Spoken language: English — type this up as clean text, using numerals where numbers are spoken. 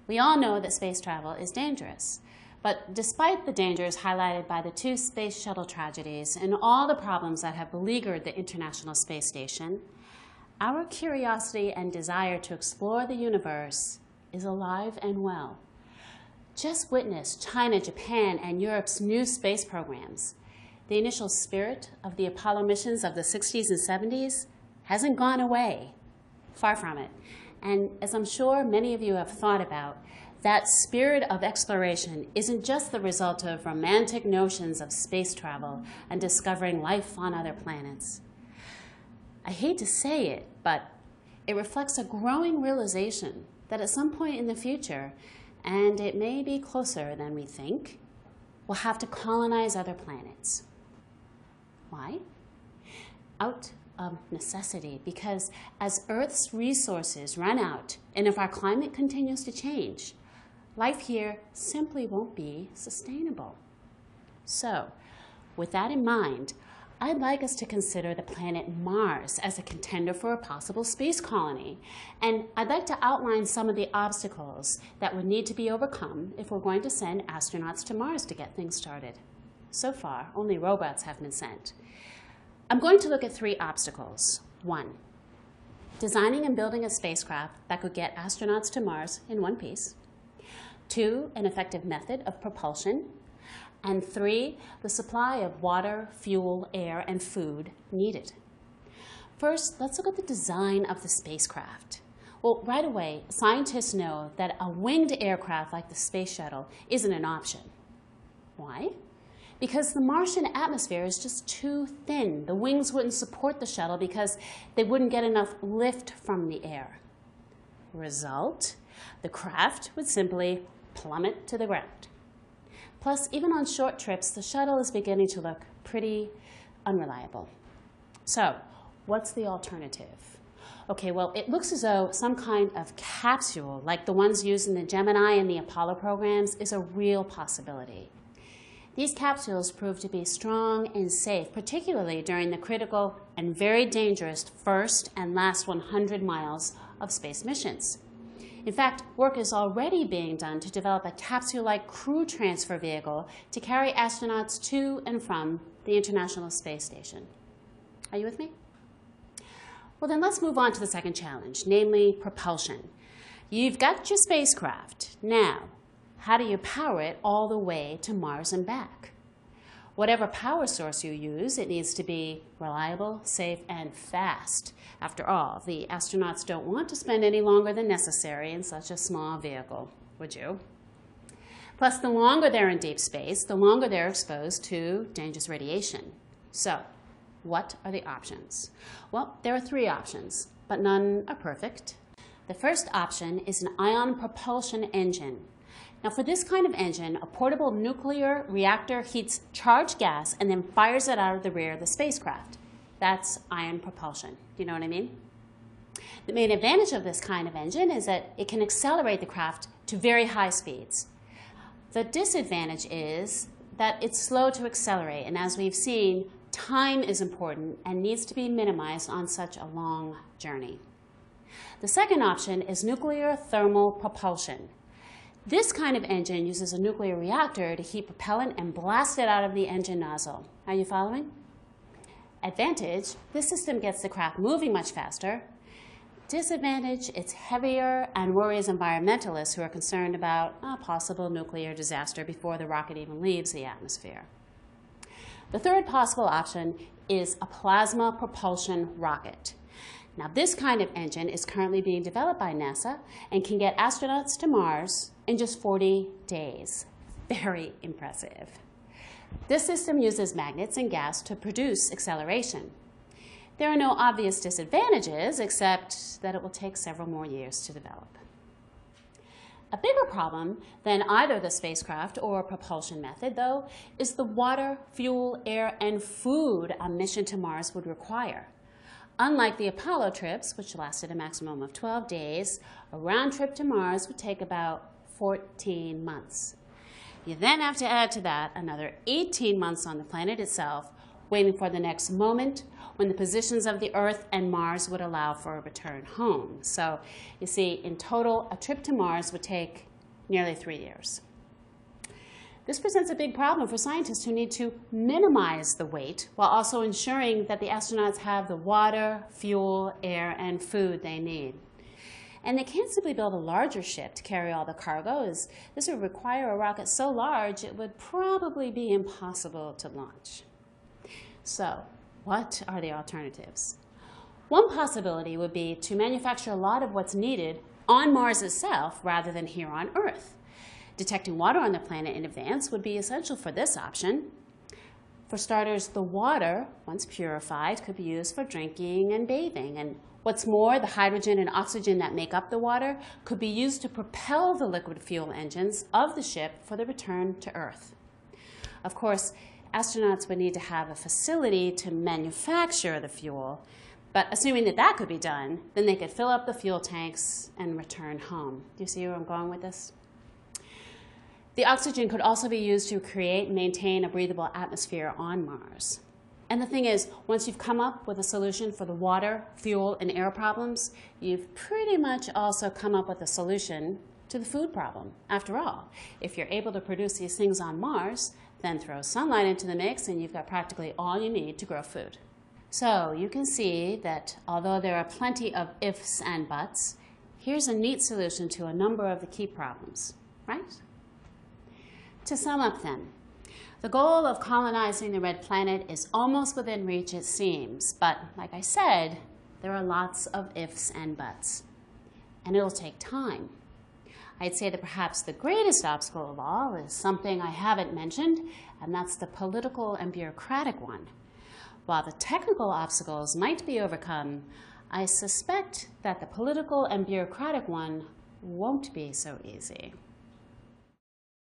We all know that space travel is dangerous. But despite the dangers highlighted by the two space shuttle tragedies and all the problems that have beleaguered the International Space Station, our curiosity and desire to explore the universe is alive and well. Just witness China, Japan, and Europe's new space programs. The initial spirit of the Apollo missions of the 60s and 70s hasn't gone away. Far from it. And as I'm sure many of you have thought about, that spirit of exploration isn't just the result of romantic notions of space travel and discovering life on other planets. I hate to say it, but it reflects a growing realization that at some point in the future, and it may be closer than we think, we'll have to colonize other planets. Why? Out of necessity, because as Earth's resources run out, and if our climate continues to change, life here simply won't be sustainable. So, with that in mind, I'd like us to consider the planet Mars as a contender for a possible space colony. And I'd like to outline some of the obstacles that would need to be overcome if we're going to send astronauts to Mars to get things started. So far, only robots have been sent. I'm going to look at 3 obstacles. 1, designing and building a spacecraft that could get astronauts to Mars in one piece. 2, an effective method of propulsion. And 3, the supply of water, fuel, air, and food needed. First, let's look at the design of the spacecraft. Well, right away, scientists know that a winged aircraft like the space shuttle isn't an option. Why? Because the Martian atmosphere is just too thin. The wings wouldn't support the shuttle because they wouldn't get enough lift from the air. Result, the craft would simply plummet to the ground. Plus, even on short trips, the shuttle is beginning to look pretty unreliable. So, what's the alternative? Okay, well, it looks as though some kind of capsule, like the ones used in the Gemini and the Apollo programs, is a real possibility. These capsules prove to be strong and safe, particularly during the critical and very dangerous first and last 100 miles of space missions. In fact, work is already being done to develop a capsule-like crew transfer vehicle to carry astronauts to and from the International Space Station. Are you with me? Well, then let's move on to the second challenge, namely propulsion. You've got your spacecraft. Now, how do you power it all the way to Mars and back? Whatever power source you use, it needs to be reliable, safe, and fast. After all, the astronauts don't want to spend any longer than necessary in such a small vehicle, would you? Plus, the longer they're in deep space, the longer they're exposed to dangerous radiation. So, what are the options? Well, there are 3 options, but none are perfect. The first option is an ion propulsion engine. Now, for this kind of engine, a portable nuclear reactor heats charged gas and then fires it out of the rear of the spacecraft. That's ion propulsion. Do you know what I mean? The main advantage of this kind of engine is that it can accelerate the craft to very high speeds. The disadvantage is that it's slow to accelerate, and as we've seen, time is important and needs to be minimized on such a long journey. The second option is nuclear thermal propulsion. This kind of engine uses a nuclear reactor to heat propellant and blast it out of the engine nozzle. Are you following? Advantage, this system gets the craft moving much faster. Disadvantage, it's heavier and worries environmentalists who are concerned about a possible nuclear disaster before the rocket even leaves the atmosphere. The third possible option is a plasma propulsion rocket. Now, this kind of engine is currently being developed by NASA and can get astronauts to Mars in just 40 days. Very impressive. This system uses magnets and gas to produce acceleration. There are no obvious disadvantages, except that it will take several more years to develop. A bigger problem than either the spacecraft or propulsion method, though, is the water, fuel, air, and food a mission to Mars would require. Unlike the Apollo trips, which lasted a maximum of 12 days, a round trip to Mars would take about 14 months. You then have to add to that another 18 months on the planet itself, waiting for the next moment when the positions of the Earth and Mars would allow for a return home. So, you see, in total, a trip to Mars would take nearly 3 years. This presents a big problem for scientists who need to minimize the weight while also ensuring that the astronauts have the water, fuel, air, and food they need. And they can't simply build a larger ship to carry all the cargo, as this would require a rocket so large it would probably be impossible to launch. So, what are the alternatives? One possibility would be to manufacture a lot of what's needed on Mars itself rather than here on Earth. Detecting water on the planet in advance would be essential for this option. For starters, the water, once purified, could be used for drinking and bathing. And what's more, the hydrogen and oxygen that make up the water could be used to propel the liquid fuel engines of the ship for the return to Earth. Of course, astronauts would need to have a facility to manufacture the fuel, but assuming that that could be done, then they could fill up the fuel tanks and return home. Do you see where I'm going with this? The oxygen could also be used to create and maintain a breathable atmosphere on Mars. And the thing is, once you've come up with a solution for the water, fuel, and air problems, you've pretty much also come up with a solution to the food problem. After all, if you're able to produce these things on Mars, then throw sunlight into the mix and you've got practically all you need to grow food. So you can see that although there are plenty of ifs and buts, here's a neat solution to a number of the key problems, right? To sum up then, the goal of colonizing the red planet is almost within reach, it seems, but like I said, there are lots of ifs and buts, and it'll take time. I'd say that perhaps the greatest obstacle of all is something I haven't mentioned, and that's the political and bureaucratic one. While the technical obstacles might be overcome, I suspect that the political and bureaucratic one won't be so easy.